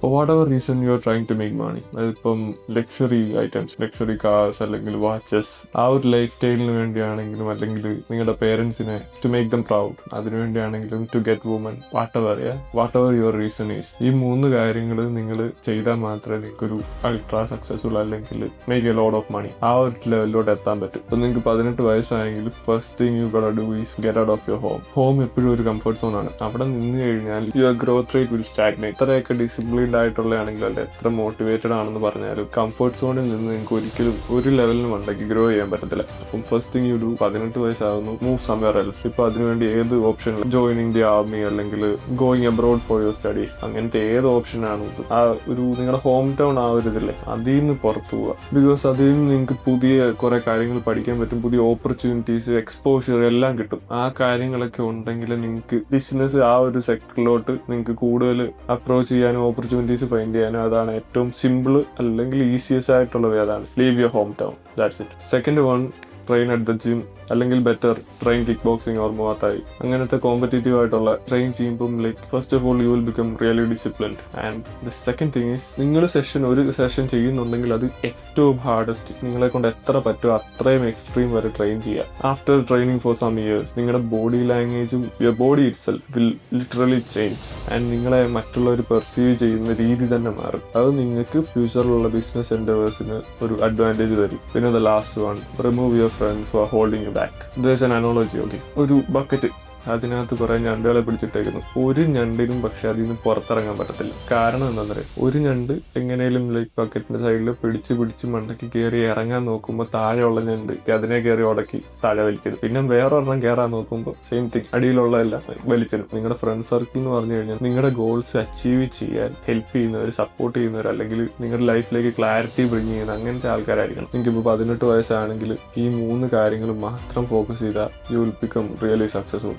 What ever reason you are trying to make money, അതിപ്പം luxury items, luxury cars അല്ലെങ്കിൽ watches, ആ ഒരു life സ്റ്റൈലിന് വേണ്ടിയാണെങ്കിലും അല്ലെങ്കിൽ നിങ്ങളുടെ പേരൻസിനെ ടു മേക്ക് ദം പ്രൗഡ്, അതിനുവേണ്ടിയാണെങ്കിലും to get woman, whatever your reason is, ഈ 3 കാര്യങ്ങൾ നിങ്ങൾ ചെയ്താൽ മാത്രമേ നിങ്ങൾക്കൊരു അൾട്രാ സക്സസ്ഫുൾ അല്ലെങ്കിൽ make a lot of money ആ ഒരു ലെവലിലോട്ട് എത്താൻ പറ്റും. ഇപ്പം നിങ്ങൾക്ക് 18 വയസ്സായെങ്കിൽ first thing you gotta do is get out of your home എപ്പോഴും ഒരു കംഫർട്ട് സോൺ ആണ്. അവിടെ നിന്ന് കഴിഞ്ഞാൽ your growth rate will stagnate. എത്രയൊക്കെ ഡിസിപ്ലിൻഡ് ആയിട്ടുള്ളതാണെങ്കിലും അല്ലെ എത്ര മോട്ടിവേറ്റഡ് ആണെന്ന് പറഞ്ഞാലും കംഫർട്ട് സോണിൽ നിന്ന് നിങ്ങൾക്ക് ഒരിക്കലും ഒരു ലെവലിന് മണ്ടയ്ക്ക് ഗ്രോ ചെയ്യാൻ പറ്റത്തില്ല. അപ്പം ഫസ്റ്റ് തിങ് യു ഡു, 18 വയസ്സാകുന്നു, മൂവ് സംവെയർ എൽസ്. ഇപ്പൊ അതിനുവേണ്ടി ഏത് ഓപ്ഷൻ, ജോയിനിങ് ദി ആർമി അല്ലെങ്കിൽ going abroad for your studies, അങ്ങനത്തെ ഏത് ഓപ്ഷനാണ് ആ ഒരു നിങ്ങളുടെ ഹോം ടൗൺ ആ ഒരു ഇതില്ലേ അതിൽ നിന്ന് പുറത്തു പോവുക. ബിക്കോസ് അതിൽ നിന്ന് നിങ്ങൾക്ക് പുതിയ കുറെ കാര്യങ്ങൾ പഠിക്കാൻ പറ്റും, പുതിയ ഓപ്പർച്യൂണിറ്റീസ്, എക്സ്പോഷർ എല്ലാം കിട്ടും. ആ കാര്യങ്ങളൊക്കെ ഉണ്ടെങ്കിൽ നിങ്ങൾക്ക് ബിസിനസ് ആ ഒരു സെക്ടറിലോട്ട് നിങ്ങൾക്ക് കൂടുതൽ അപ്രോച്ച് ചെയ്യാനും ഓപ്പർച്യൂണിറ്റീസ് ഫൈൻഡ് ചെയ്യാനും അതാണ് ഏറ്റവും സിമ്പിൾ അല്ലെങ്കിൽ ഈസിയസ്റ്റ് ആയിട്ടുള്ള വേ. അതാണ് leave your home town. That's it. Second one, train at the gym, അല്ലെങ്കിൽ better train kickboxing or muay thai. അങ്ങനത്തെ കോമ്പറ്റേറ്റീവ് ആയിട്ടുള്ള ട്രെയിൻ ചെയ്യുമ്പം like first of all you will become really disciplined. And the second thing is, നിങ്ങൾ ഒരു session ചെയ്യുന്നുണ്ടെങ്കിൽ അത് ഏറ്റവും hardest, നിങ്ങളെ കൊണ്ട് എത്ര പറ്റുമോ അത്രയും എക്സ്ട്രീം വരെ ട്രെയിൻ ചെയ്യുക. After training for some years നിങ്ങളുടെ ബോഡി ലാംഗ്വേജും your body itself will literally change and നിങ്ങളെ മറ്റുള്ളവർ പെർസീവ് ചെയ്യുന്ന രീതി തന്നെ മാറും. അത് നിങ്ങൾക്ക് ഫ്യൂച്ചറിലുള്ള ബിസിനസ് എൻഡേവേഴ്സിന് ഒരു അഡ്വാൻറ്റേജ് തരും. പിന്നെ the last one, remove your friends for holding you back. There's an analogy, okay? ഒരു ബക്കറ്റ്, അതിനകത്ത് കുറെ ഞണ്ടുകളെ പിടിച്ചിട്ടേക്കുന്നു. ഒരു ഞണ്ടിനും പക്ഷെ അതിൽ നിന്ന് പുറത്തിറങ്ങാൻ പറ്റത്തില്ല. കാരണം എന്താണെന്ന് അറിയാം, ഒരു ഞണ്ട് എങ്ങനെയും ലൈക്ക് ബക്കറ്റിന്റെ സൈഡിൽ പിടിച്ച് മണ്ടയ്ക്ക് കയറി ഇറങ്ങാൻ നോക്കുമ്പോൾ താഴെയുള്ള ഞണ്ട് അതിനെ കയറി ഉടക്കി താഴെ വലിച്ചിടും. പിന്നെ വേറൊരെണ്ണം കയറാൻ നോക്കുമ്പോൾ സെയിം തിങ്, അടിയിലുള്ള എല്ലാം വലിച്ചിടും. നിങ്ങളുടെ ഫ്രണ്ട് സർക്കിൾ എന്ന് പറഞ്ഞു കഴിഞ്ഞാൽ നിങ്ങളുടെ ഗോൾസ് അച്ചീവ് ചെയ്യാൻ ഹെൽപ്പ് ചെയ്യുന്നവർ, സപ്പോർട്ട് ചെയ്യുന്നവർ, അല്ലെങ്കിൽ നിങ്ങളുടെ ലൈഫിലേക്ക് ക്ലാരിറ്റി ബ്രിങ് ചെയ്യുന്ന അങ്ങനത്തെ ആൾക്കാരായിരിക്കണം. നിങ്ങൾക്കിപ്പോൾ 18 വയസ്സാണെങ്കിൽ ഈ 3 കാര്യങ്ങൾ മാത്രം ഫോക്കസ് ചെയ്താൽ U will become really successful.